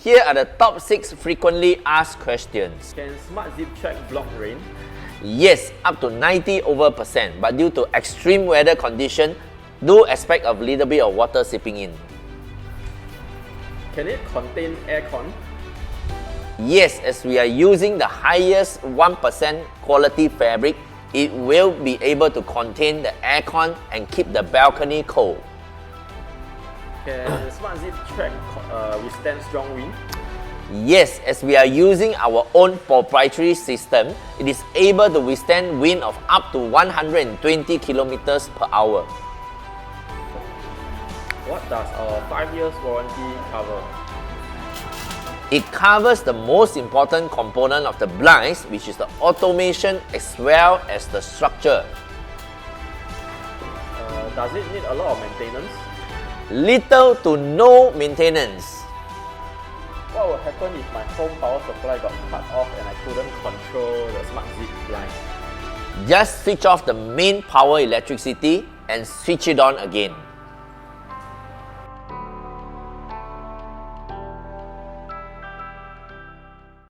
Here are the top 6 frequently asked questions. Can Smart ZipTrack block rain? Yes, up to 90%, but due to extreme weather condition, do expect a little bit of water seeping in. Can it contain aircon? Yes, as we are using the highest 1% quality fabric, it will be able to contain the aircon and keep the balcony cold. Can Smart ZipTrack withstand strong wind? Yes, as we are using our own proprietary system, it is able to withstand wind of up to 120 kilometers per hour. What does our 5 years warranty cover? It covers the most important component of the blinds, which is the automation as well as the structure. Does it need a lot of maintenance? Little to no maintenance. What will happen if my home power supply got cut off and I couldn't control the Smart ZipBlinds? Just switch off the main power electricity and switch it on again.